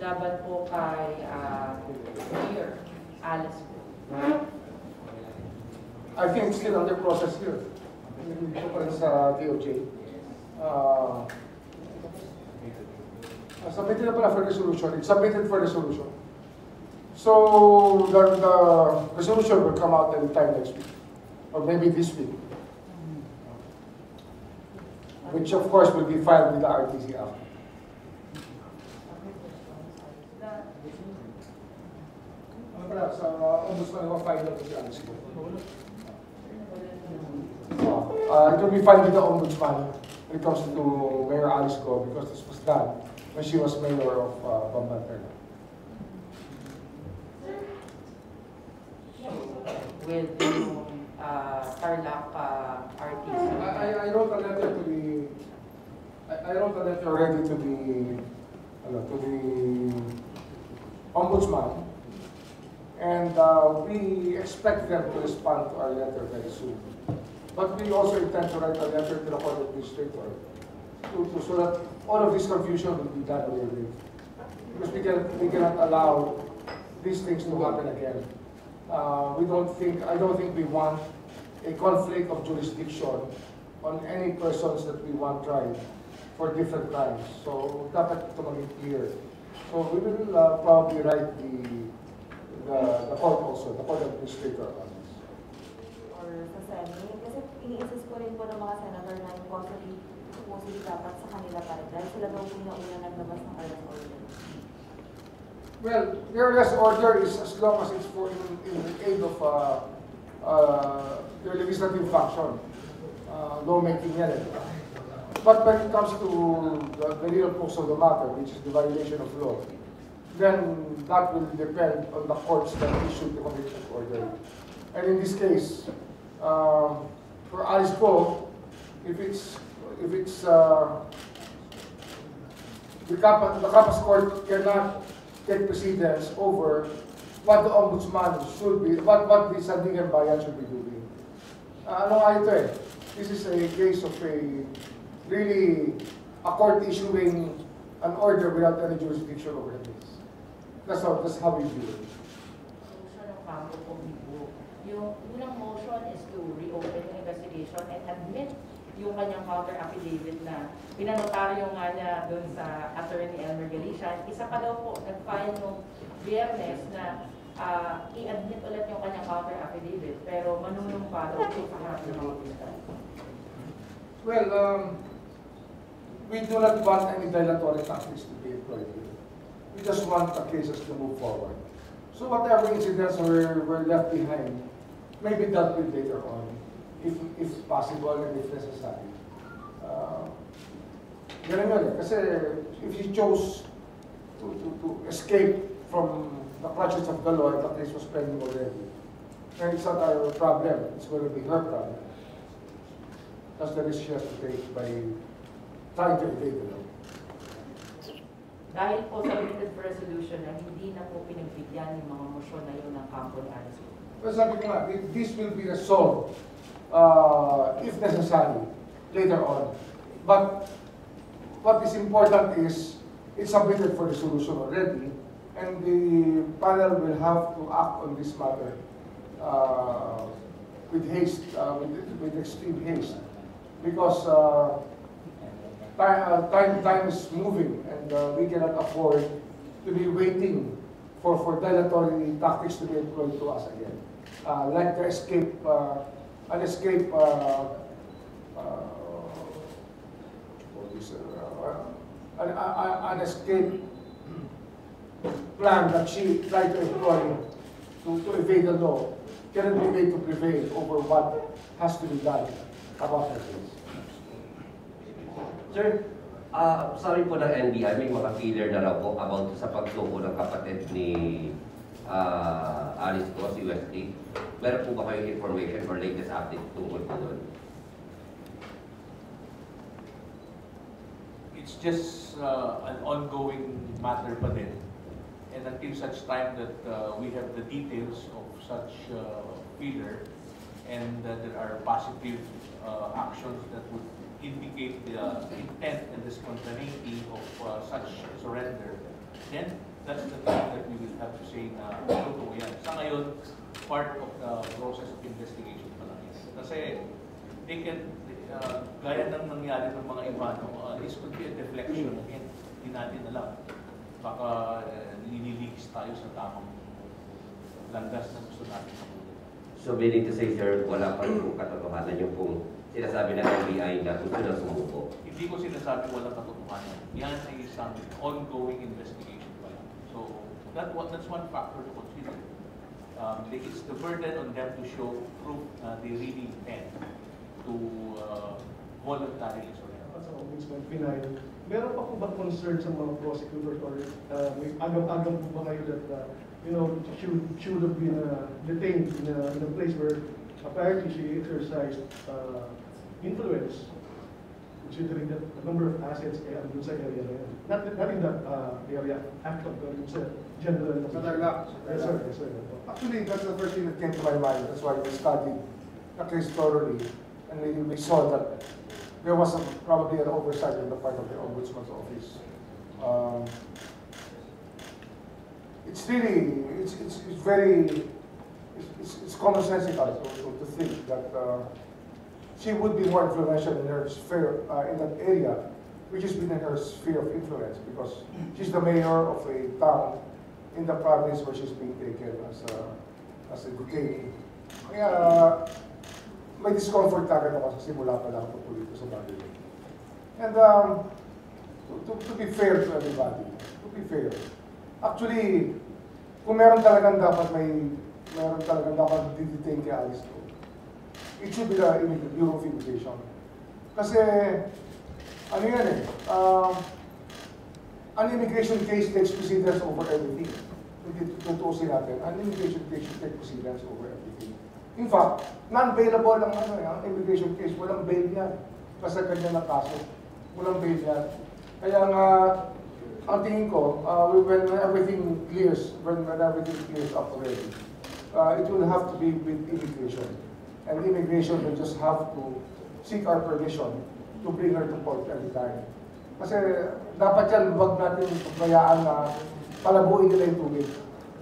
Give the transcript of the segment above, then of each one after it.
laban po kay Mayor Alice po. I think it's still under process here. Hindi ko pa rin sa DOJ. Submitted na pala for resolution. It's submitted for resolution. So the resolution will come out anytime next week, or maybe this week, which of course will be filed with the RTC after. Ano pala, sa ombudsman yung final ko si Alice ko. It will be filed with the ombudsman when it comes to Mayor Alice Go, because this was done when she was mayor of Bamban. With the Tarlac RTC. I wrote a letter to the. I wrote a letter already to the ombudsman, and we expect them to respond to our letter very soon. But we also intend to write a letter to the court administrator so that all of this confusion will be done away with. Because we cannot allow these things to happen again. I don't think we want a conflict of jurisdiction on any persons that we want tried for different crimes. So dapat ito maging clear. So we will probably write the court also, the court administrator on this. Or sa Senate, kasi ini-insist ko rin po ng mga senator na yung supposedly dapat sa kanila pa rin. Dahil sila daw po yung una naglabas ng arrest order. Well, the arrest order is as long as it's for in the aid of the legislative function, lawmaking yan. But when it comes to the real crux of the matter, which is the violation of law, then that will depend on the courts that issued the conviction order. And in this case, for Alice Go, if it's the Capas Court cannot take precedence over what the ombudsman should be, what the Sandigan Bayan should be doing. Ano nga ito eh? This is a case of really a court issuing an order without any jurisdiction over the case. That's how we view it. Motion ng kampo po Bibo. Yung unang motion is to reopen the investigation and admit yung kanyang counter affidavit na pinanotaryo nga niya doon sa Attorney Elmer Galicia. Isa pa daw po, nag-file nung Biyernes na i-admit ulit yung kanyang counter affidavit, pero manunumpa daw po sa harap ng mga fiscal. Well, we do not want any dilatory tactics to be employed here. We just want the cases to move forward. So whatever incidents were left behind may be dealt with later on, if possible and if necessary. Ganun yun eh. Kasi if you chose to escape from the clutches of the law and the case was pending already, then it's not our problem. It's going to be her problem. That's the risk she has to take by trying to evade the law. Dahil po sa limited resolution na hindi na po pinagbigyan yung mga motion na yun ng kampo ni Alice. Well, sabi ko nga, this will be resolved if necessary later on. But what is important is it's submitted for resolution already, and the panel will have to act on this matter with haste, with extreme haste, because time is moving, and we cannot afford to be waiting for dilatory tactics to be employed to us again, like the escape an escape plan that she tried to employ to evade the law cannot be made to prevail over what has to be done about her case. Sir, sorry po ng NBI, may mga feeler na raw po about sa pagsuko ng kapatid ni Alice Go, si Wesley. Meron po ba kayong information or latest update tungkol po doon? It's just an ongoing matter pa din. And until such time that we have the details of such feeler and that there are positive actions that would indicate the intent and the spontaneity of such surrender, then that's the time that we will have to say na totoo yan. Sa ngayon, part of the process of investigation pa lang yan. Kasi they can, gaya ng nangyari ng mga iba, this could be a deflection. Again, hindi natin alam. Baka nililigis tayo sa tamang landas na gusto natin. So meaning to say, sir, wala pa rin kung katotohanan yung kung sinasabi ng NBI na gusto na sumuko. Hindi ko sinasabi walang katotohanan. Yan ay isang ongoing investigation pa lang. So that's one factor to consider. It's the burden on them to show proof na they really intend to voluntarily surrender. Sa Ombudsman, Pinay, meron pa po ba concern sa mga prosecutors or may agam-agam po ba kayo that should have been detained in a place where apparently she exercised influence, considering that the number of assets ay andun sa area na yan. Not in that area, actually, but in sa general. Sa Tarlac. Yes, sir. Yes, sir. Actually, that's the first thing that came to my mind. That's why we studied the case thoroughly, and we saw that there was probably an oversight on the part of the Ombudsman's office. It's really, it's commonsensical to think that she would be more influential in her sphere, in that area, which is within her sphere of influence, because she's the mayor of a town in the province where she's being taken as a detainee. Kaya may discomfort agad ako sa simula pa lang tungkol dito sa bagay. And to be fair to everybody, actually, kung meron talagang dapat didetain kay Alice Go, it should be the Bureau of Immigration. Kasi, ano yan eh, an immigration case takes precedence over everything. Hindi tutuusin natin, an immigration case should take precedence over everything. In fact, non-bailable ang immigration case, walang bail yan. Kasi kanya na kaso, walang bail yan. Kaya nga, ang tingin ko, when everything clears up already, it will have to be with immigration. And immigration will just have to seek our permission to bring her to court every time. Kasi dapat yan, huwag natin bayaan na palabuin nila yung tubig.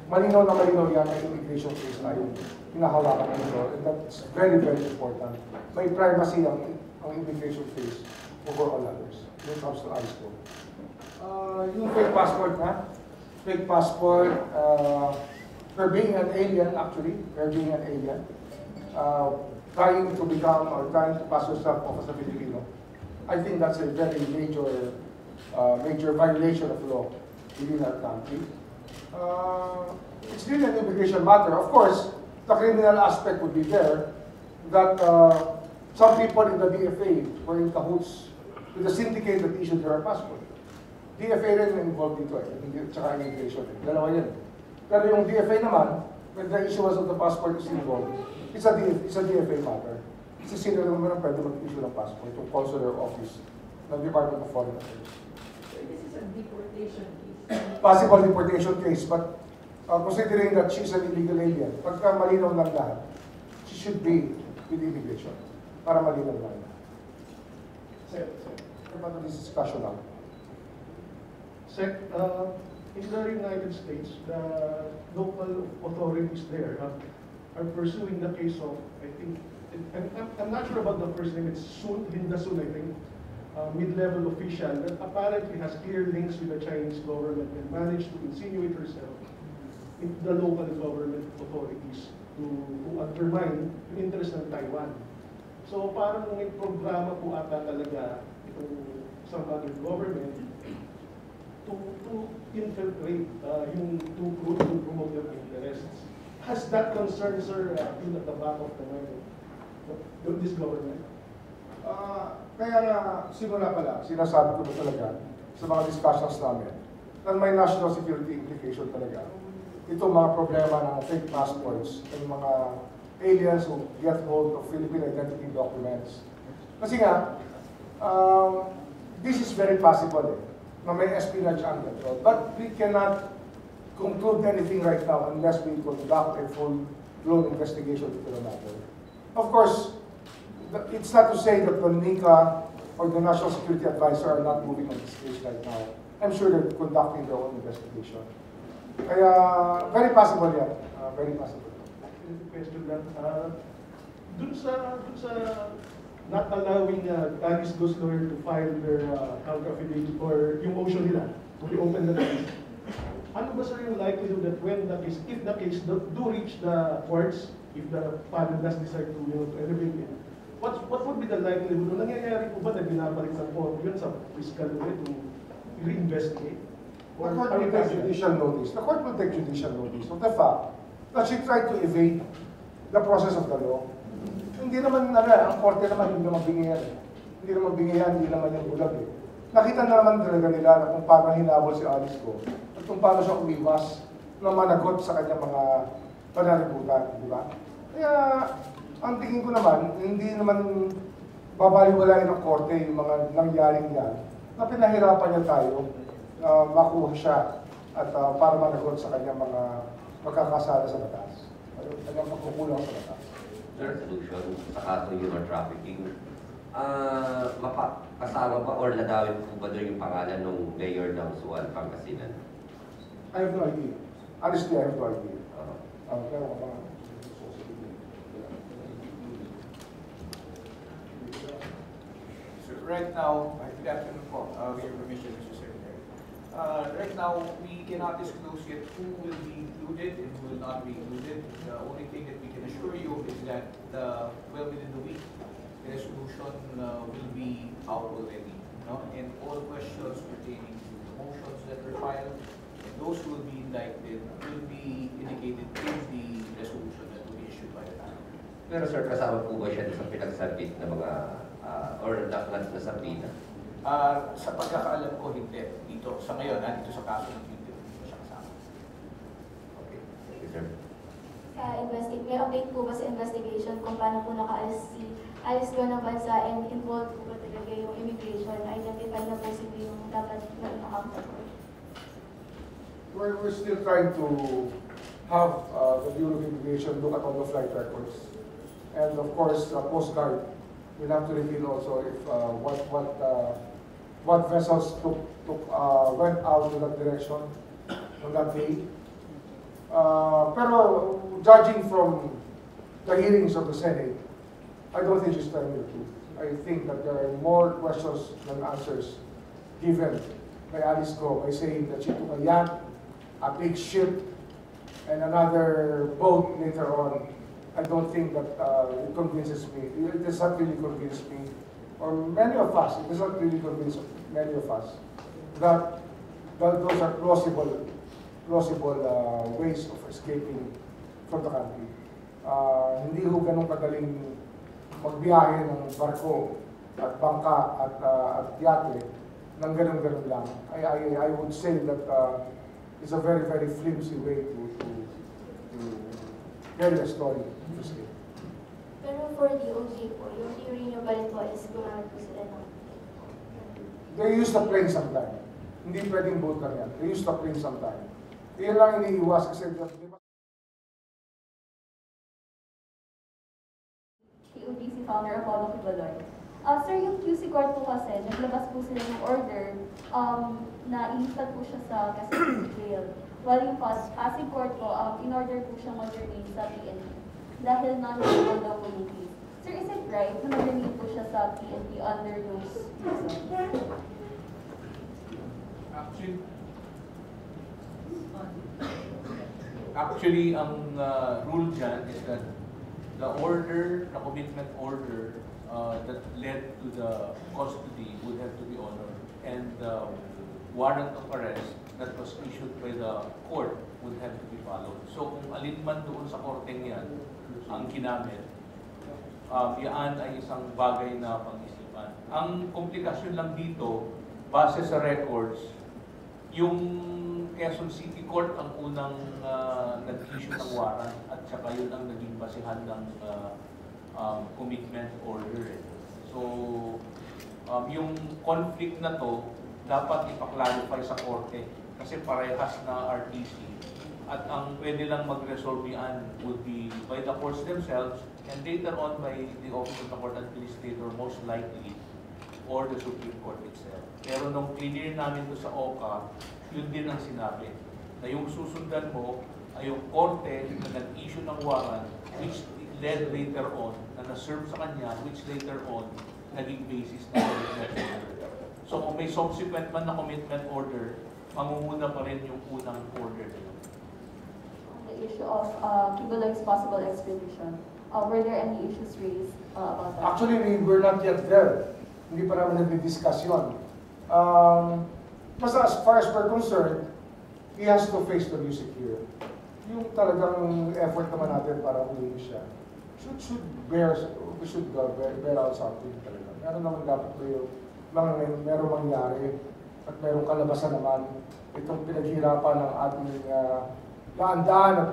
Malinaw na malinaw yan na immigration case na yung hinahawakan nito. And that's very, very important. May primacy ang immigration case over all others when it comes to ISCO. Yung fake passport na, fake passport, her being an alien actually, trying to become or trying to pass herself off as a Filipino. I think that's a very major violation of law within our country. It's really an immigration matter. Of course, the criminal aspect would be there, that some people in the DFA were in cahoots with the syndicate that issued her a passport. DFA rin involved dito tsaka immigration. Dalawa yan. Pero yung DFA naman, when the issuance of the passport is involved, it's a DFA matter. Kasi sino naman ang pwede mag-issue ng passport, yung consular office ng Department of Foreign Affairs. So this is a deportation case. Possible deportation case, but considering that she's an illegal alien, pagka malinaw lang lahat, she should be with immigration para malinaw lang. Sir. About this discussion now. Sec, in the United States, the local authorities there are pursuing the case of, I think, I'm not sure about the first name, it's Linda Sun, I think, mid-level official that apparently has clear links with the Chinese government and managed to insinuate herself into the local government authorities to undermine the interest ng Taiwan. So parang may programa po ata talaga itong some other government to infiltrate yung to promote their interests. Has that concern, sir, been at the back of the mind of this government? Kaya na simula pa lang, sinasabi ko na talaga sa mga discussions namin na may national security implication talaga. Itong mga problema ng fake passports and mga aliens who get hold of Philippine identity documents. Kasi nga, this is very possible na may espionage angle. But we cannot conclude anything right now unless we conduct a full-blown investigation into the matter. Of course, it's not to say that the NICA or the National Security Advisor are not moving on this case right now. I'm sure they're conducting their own investigation. Kaya, very possible yan. Very possible. Question lang, dun sa not allowing Alice Go's lawyer to file their counter affidavit or yung motion nila to reopen the case, ano ba sir yung likelihood that when the case, if the case do reach the courts, if the panel does decide to, to elevate it, what would be the likelihood? Nangyayari po ba na binabalik ng court yun sa fiscal ulit to reinvestigate? The court will take judicial notice. The court will take judicial notice of the fact that she tried to evade the process of the law. Hindi naman, ang korte naman, hindi naman bingihan. Hindi naman bingihan, hindi naman yung bulag eh. Nakita na naman talaga nila na kung paano hinabol si Alice Go at kung paano siya umiwas na managot sa kanyang mga panalibutan, di ba? Kaya, ang tingin ko naman, hindi naman babaliwalain ng korte yung mga nangyaring yan na pinahirapan niya tayo makuha siya at para managot sa kanyang mga magkakasala sa batas. Kanyang pagkukulang sa batas. Resolution sa kaso human trafficking, kasama ba or nadawin po ba doon yung pangalan ng mayor ng Sual, Pangasinan? I have no idea. Honestly, I have no idea. Pero So right now, good afternoon po, with your permission, Mr. Secretary. Right now, we cannot disclose yet who will be included and who will not be included. The only thing that we can assure you is that well within the week, the resolution will be out already. No? And all questions pertaining to the motions that were filed, those who will be indicted will be indicated in the resolution that will be issued by the panel. Pero sir, kasama po ba siya sa pinagsabit na mga or nasabina? Sa pagkakaalam ko, hindi. Dito, sa ngayon, dito sa kaso ng video, hindi siya kasama. Okay, thank you sir. May update po ba sa investigation kung paano po nakaalis si Alice Go ng bansa and involved po ba talaga yung immigration? Identify na po sino yung dapat na account for? we're still trying to have the Bureau of Immigration look at all the flight records. And of course, Coast Guard will have to reveal also if what vessels went out in that direction on that day. Pero judging from the hearings of the Senate, I don't think she's telling the truth. I think that there are more questions than answers given by Alice Go by saying that she took a yacht, a big ship, and another boat later on. I don't think that it convinces me. It does not really convince me, or many of us, it does not really convince many of us that those are plausible ways of escaping from the country. Hindi ho ganun kadaling magbiyahe ng barko at bangka at yate ng ganun-ganun lang. I would say that it's a very, very flimsy way to tell a story. Pero for DOJ po, yung theory nyo ba rin po is gumamit po sila ng They use the plane sometime. Hindi pwedeng boat lang yan. They use the plane sometime. Iyan lang iniiwas kasi PODC founder Apollo Quibaloy. Sir, yung QC Court po kasi, naglabas po sila ng order na ilistad po siya sa Quezon Jail. While yung Pasig Court po, in order po siyang mag-remain sa PNP dahil non-legal daw po yung case. Sir, is it right na mag-remain po siya sa PNP under those reasons? Actually, ang rule dyan is that the order, the commitment order that led to the custody would have to be honored, and the warrant of arrest that was issued by the court would have to be followed. So kung alin man doon sa korteng yan ang ginamit, yan ay isang bagay na pag-isipan. Ang komplikasyon lang dito, base sa records, yung Quezon City Court ang unang nag-issue ng warrant at saka yun ang naging basihan ng commitment order. So, yung conflict na to, dapat ipaklarify sa korte kasi parehas na RTC at ang pwede lang mag-resolve yan would be by the courts themselves and later on by the Office of the Court Administrator most likely or the Supreme Court itself. Pero nung clear namin to sa OCA, yun din ang sinabi na yung susundan mo ay yung korte na nag-issue ng warrant which led later on, na na-serve sa kanya, which later on naging basis ng commitment order. So kung may subsequent man na commitment order, mangunguna pa rin yung unang order nila. The issue of Kibuloy's possible extradition, were there any issues raised about that? Actually, we were not yet there. Hindi pa namin nag-discuss yun. Basta as far as we're concerned, he has to face the music here. Yung talagang effort naman natin para huliin siya, we should bear out something talaga. Meron naman dapat meron mangyari at merong kalabasan naman itong pinaghirapan ng ating naandaan at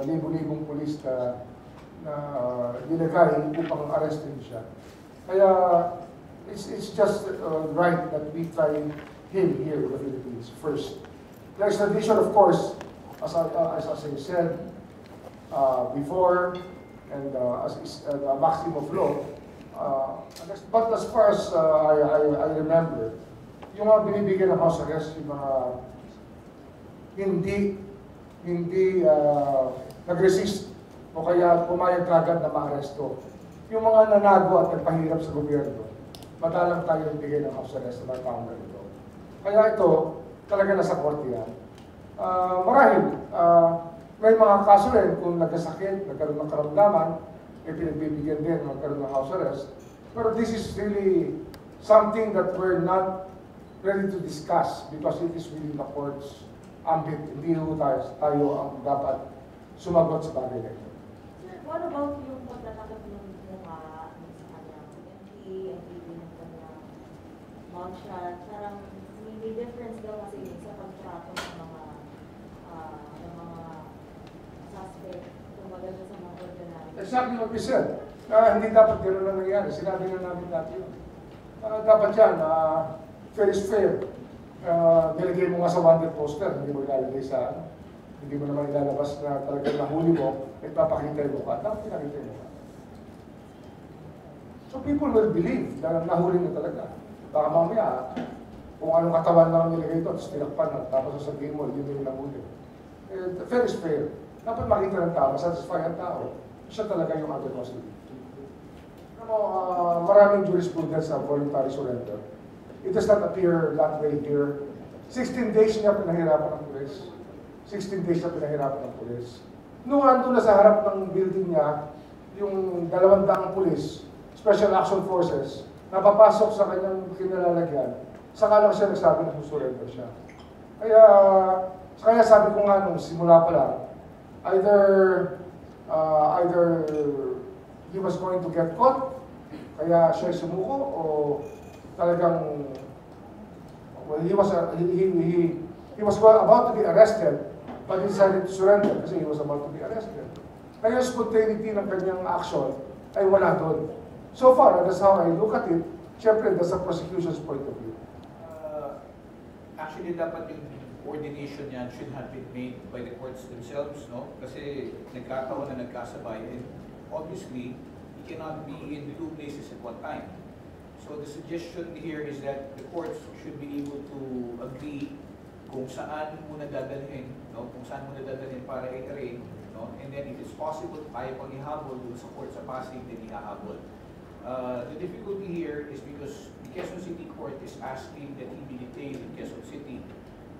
libo-libong pulis na nilagay upang arrestin siya. Kaya it's just right that we try him here in the Philippines first. The extradition, of course, as I said before, and as is a maximum of law. But as far as I remember, yung mga binibigyan ng house arrest, yung mga hindi nag-resist o kaya pumayag kagad na ma-aresto. Yung mga nanago at nagpahirap sa gobyerno, madalang tayo bigay ng house arrest sa mga taong ganito. Kaya ito, talaga nasa korte yan. Marahil, may mga kaso rin kung nagkasakit, nagkaroon ng karamdaman, may pinagbibigyan din, magkaroon ng house arrest. Pero this is really something that we're not ready to discuss because it is within the court's ambit. Hindi tayo ang dapat sumagot sa bagay na ito. What about yung pagtatakot ng mukha sa kanyang MP, ang ibig ng kanyang mugshot? Parang may difference daw kasi sa pagtrato ng mga suspect, kumbaga sa mga ordinary. Exactly what we said. Hindi dapat gano'n na nangyari. Sinabi na namin dati yun. Dapat yan, fair is fair. Nilagay mo nga sa wanted poster, hindi mo ilalagay sa hindi mo naman ilalabas na talagang nahuli mo, nagpapakita yung mukha. Dapat pinakita yung mukha. So people will believe na nahuli na talaga. Baka mamaya, kung anong katawan lang nilagay ito, tapos tinakpan na, tapos sasabihin mo, yun yung nahuli. Fair is fair. Dapat makita ng tao, masatisfy ang tao. Siya talaga yung other possibility. Maraming jurisprudence sa voluntary surrender. It does not appear that way here. 16 days niya pinahirapan ng pulis. 16 days niya pinahirapan ng pulis. Nung ando na sa harap ng building niya, yung 200 pulis, Special Action Forces, napapasok sa kanyang kinalalagyan, saka lang siya nagsabi na surrender siya. Kaya sabi ko nga nung simula pa lang, either he was going to get caught, kaya siya sumuko, o talagang he was about to be arrested, but he decided to surrender kasi he was about to be arrested. Kaya spontaneity ng kanyang action ay wala doon. So far, that's how I look at it. Siyempre, that's the prosecution's point of view. Actually, dapat yung coordination niyan should have been made by the courts themselves, no? Kasi nagkataon na nagkasabay, and obviously, you cannot be in two places at one time. So the suggestion here is that the courts should be able to agree kung saan muna dadalhin, no? Kung saan muna dadalhin para i-arraign, no? And then if it's possible, kaya pang ihabol dun sa court sa Pasig, then ihahabol. The difficulty here is because the Quezon City Court is asking that he be detained in Quezon City,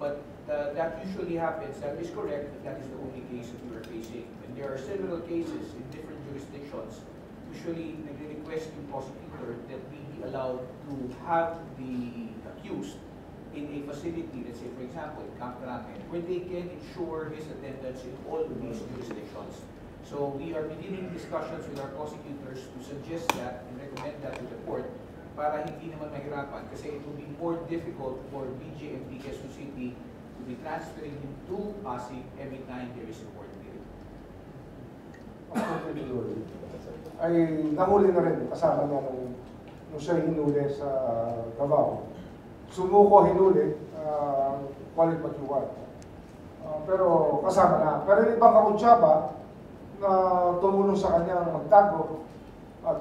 but that usually happens. That is correct, but that is the only case that we are facing. And there are several cases in different jurisdictions. Usually, nagre-request yung prosecutor that we be allowed to have the accused in a facility, let's say for example, in Camp Crame, where they can ensure his attendance in all of these jurisdictions. So we are beginning discussions with our prosecutors to suggest that and recommend that to the court para hindi naman mahirapan kasi it will be more difficult for BJMP Quezon City to be transferring him to Pasig every time there is a court hearing. Ay nahuli na rin kasama niya nung siya hinuli sa Davao. Sumuko, hinuli, call it what you want. Pero kasama na. Pero yung ibang kakuntsaba na tumulong sa kanya magtago at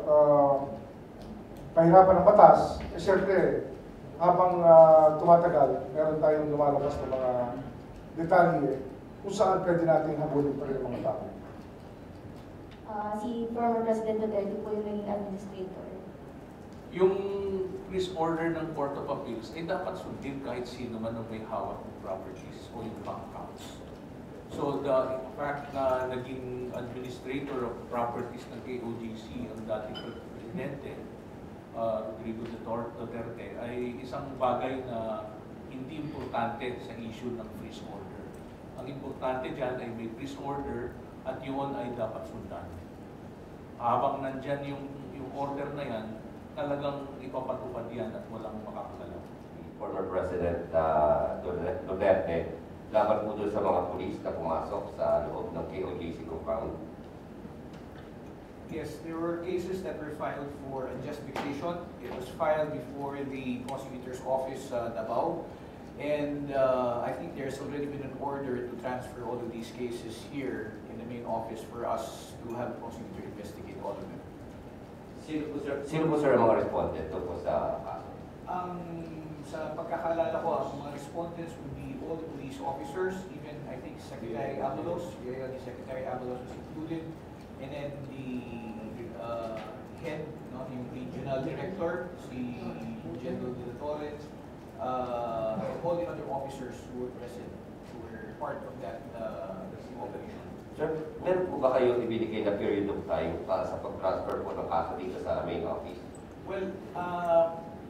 pahirapan ng batas, siyempre habang tumatagal, meron tayong lumalabas ng mga detalye kung saan pwede natin habulin pa rin ang mga tao. Si former President Duterte po yung naging administrator. Yung police order ng Court of Appeals ay dapat sundin kahit sino man ang may hawak ng properties o yung bank accounts. So the fact na naging administrator of properties ng KOJC ang dating presidente, Rodrigo Duterte, ay isang bagay na hindi importante sa issue ng freeze order. Ang importante dyan ay may freeze order at yun ay dapat sundan. Habang nandyan yung order na yan, talagang ipapatupad yan at walang makakagalaw. Former President Duterte, laban po doon sa mga pulis na pumasok sa loob ng KOJC compound. Yes, there were cases that were filed for unjust vexation. It was filed before the prosecutor's office, Davao. And I think there's already been an order to transfer all of these cases here in the main office for us to have the prosecutor investigate all of them. Sino po sir ang mga respondent po sa kaso? Sa pagkakalala ko, ang mga respondents would be all the police officers, even I think Secretary Abalos, the Secretary Abalos was included, and then the head, yung regional director, si General De La Torre, and all the other officers who were present, who were part of that operation. Sir, meron po ba kayong ibinigay na period of time para sa pag-transfer po ng kaso dito sa main office? Well,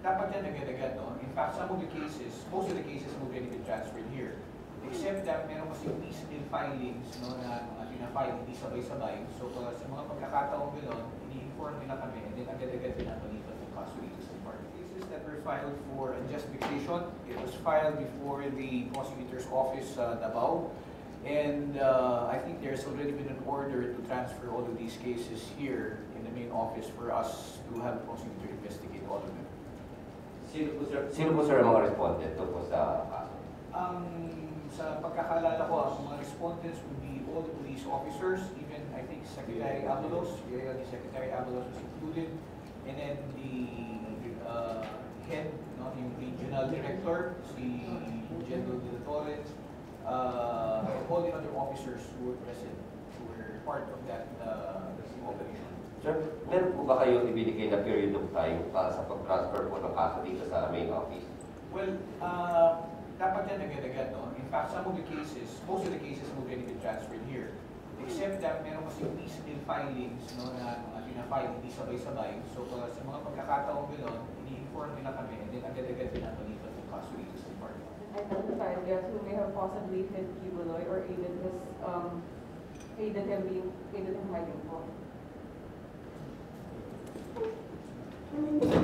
dapat yan agad-agad, no? In fact, some of the cases, most of the cases have already been transferred here. Except that meron kasi piecemeal filings, no, na mga pinafile, hindi sabay-sabay. So, sa mga pagkakataong gano'n, ini-inform nila kami, and then agad-agad pinapalitan yung kaso dito sa department. Cases that were filed for unjust vexation, it was filed before the prosecutor's office, Davao. And I think there's already been an order to transfer all of these cases here in the main office for us to have the prosecutor investigate all of them. Sino po sir ang mga respondent po sa kaso? Sa pagkakalala ko, ang mga respondents would be all the police officers, even I think Secretary Abalos, the Secretary Abalos was included, and then the head, yung regional director, si General De La Torre, and all the other officers who were present, who were part of that operation. Sir, meron po ba kayong ibinigay na period of time para sa pag-transfer po ng kaso dito sa main office? Well, dapat yan agad-agad, no? In fact, some of the cases, most of the cases have already been transferred here. Except that meron kasi piecemeal filings, no, na mga pinafile, hindi sabay-sabay. So, sa mga pagkakataong gano'n, ini-inform nila kami, and then agad-agad pinapalitan yung kaso dito sa department. Identified yet who may have possibly hit Kibuloy or aided him hiding po.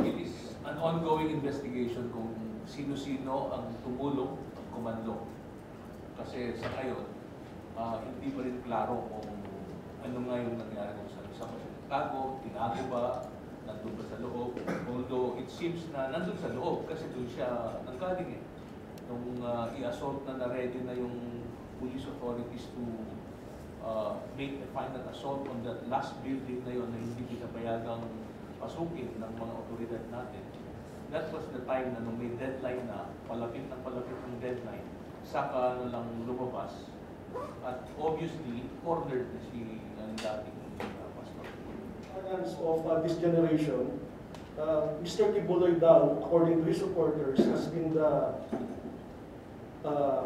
It is an ongoing investigation kung sino-sino ang tumulong ng komando. Kasi sa ngayon, hindi pa rin klaro kung ano nga yung nangyari kung saan sa Chicago, tinago ba, nandun ba sa loob. Although it seems na nandun sa loob kasi doon siya nanggaling eh. Nung i-assault na ready na yung police authorities to make a final assault on that last building na yun na hindi pinapayagang pasukin ng mga otoridad natin. That was the time na nung may deadline na, palapit ng deadline, saka na lang lumabas. At obviously, ordered na si dating pastor. Of this generation, Mr. Kibuloy daw, according to his supporters, has been the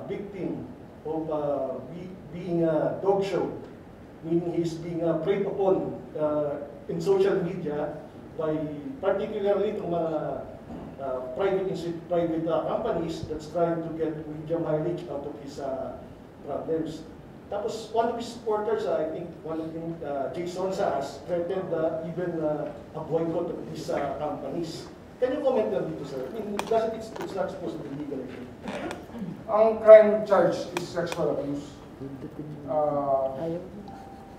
victim of being a dog show, meaning he's being preyed upon in social media by particularly itong mga private companies that's trying to get media mileage out of his problems. Tapos one of his supporters, I think one of them, Jason Saas, threatened even a boycott of these companies. Can you comment on dito, sir? I mean, it's not supposed to be legal. Ang crime charge is sexual abuse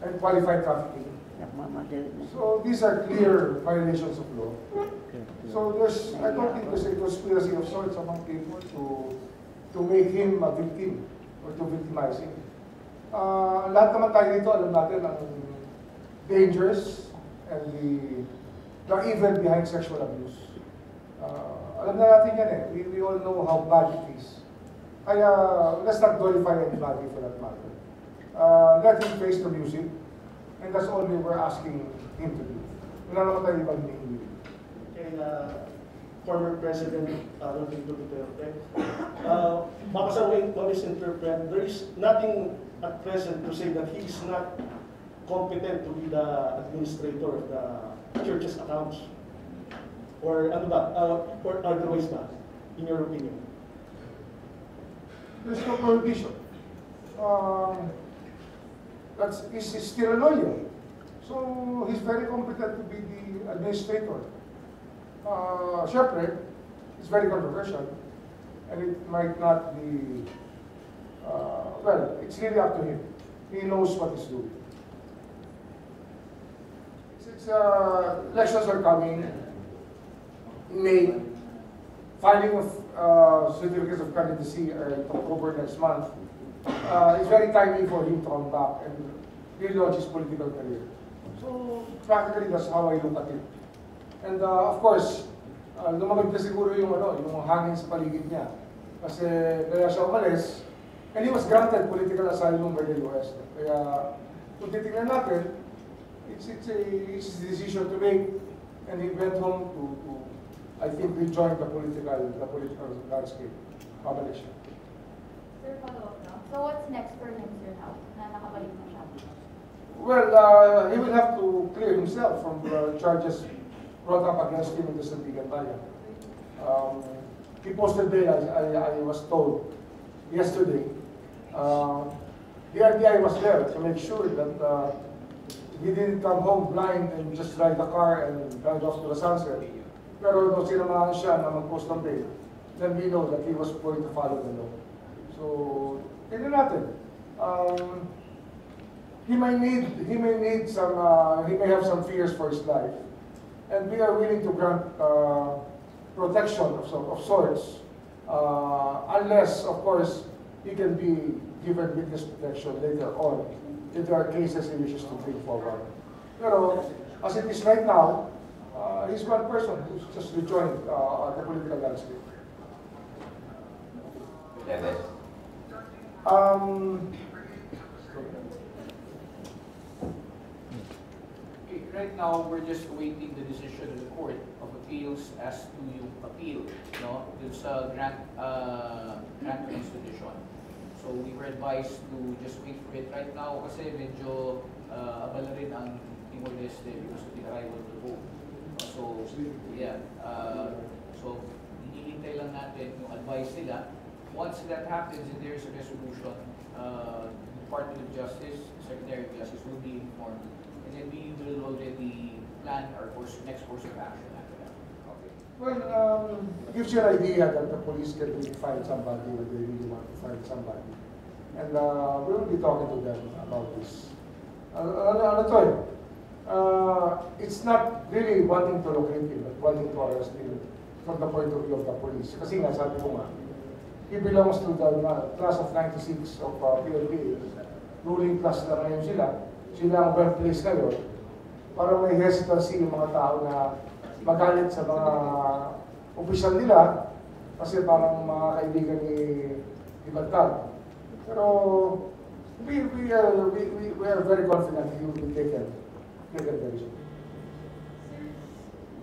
and qualified trafficking. So these are clear violations of law. So I don't think there's a conspiracy of sorts among people to make him a victim or to victimize him. Lahat naman tayo dito, alam natin ang dangers and the evil behind sexual abuse. Alam na natin yan eh. We all know how bad it is. let's not glorify anybody for that matter. Let him face the music, and that's all we're asking him to do. Wala naman tayo ibang hinihingi. And former President Rodrigo Duterte, baka sa way to misinterpret, there is nothing at present to say that he is not competent to be the administrator of the church's accounts. Or ano ba? Or otherwise ba, in your opinion? There's no prohibition. He's still a lawyer. So he's very competent to be the administrator. Siyempre, it's very controversial. And it might not be, well, it's really up to him. He knows what he's doing. Elections are coming. May, filing of certificates of candidacy in October next month. It's very timely for him to come back and relaunch his political career. So practically, that's how I look at it. And of course, lumamig na siguro yung hangin sa paligid niya. Kasi kaya siya umalis, and he was granted political asylum by the US. Kaya kung titignan natin, it's his decision to make, and he went home to I think rejoin the political landscape. Pabalik siya. Sir, follow up now. So what's next for him, sir, now na nakabalik na siya? Well, he will have to clear himself from the charges brought up against him in the Sandigan Bayan. He posted bail, I was told yesterday. The RBI was there to make sure that he didn't come home blind and just drive the car and drive off to the sunset. Pero nung sinamahan siya na mag-post ng bail, then we know that he was going to follow the law. So, tignan natin. He may have some fears for his life, and we are willing to grant protection of sorts, unless, of course, he can be given witness protection later on if there are cases he wishes to bring forward. Pero as it is right now, he's one person who's just rejoined the political landscape. Right now, we're just awaiting the decision of the Court of Appeals as to yung appeal, no? Dun sa grant institution. So we were advised to just wait for it right now kasi medyo abala rin ang Timor-Leste because of the arrival of the vote. So, yeah. So, hinihintay lang natin yung advice nila. Once that happens and there is a resolution, Department of Justice, Secretary of Justice will be informed. And then we will already plan our next course of action after that. Okay. Well, it gives you an idea that the police can really find somebody when they really want to find somebody. And we will be talking to them about this. It's not really wanting to locate him, but wanting to arrest him from the point of view of the police. Kasi nga, sabi ko nga, he belongs to the class of 96 of PLP. Ruling class na ngayon sila. Sila ang birthplace ngayon. Parang may hesitancy yung mga tao na magalit sa mga opisyal nila kasi parang mga kaibigan ni Bantag. Pero we are very confident he will be taken very soon.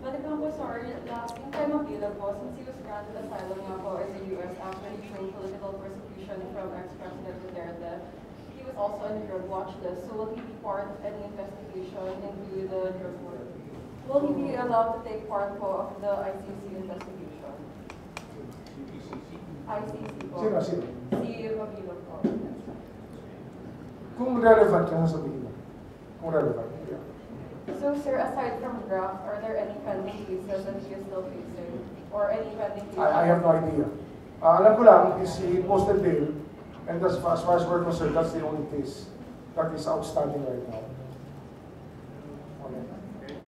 Balik lang po, sorry, yung time of Vila po, since he was granted asylum nga po in the U.S. after he showed political persecution from ex-President Duterte, he was also on the drug watch list. So will he be part of any investigation into the drug war? Will he be allowed to take part po of the ICC investigation? ICC po. Sino? Si Mabilo po. Kung relevant ka, sabihin mo. Kung relevant, yeah. So, sir, aside from Graf, are there any pending cases that he is still facing? Or any pending cases? I have no idea. Alam ko lang, is he posted bail, and as far as we're concerned, that's the only case that is outstanding right now. Okay.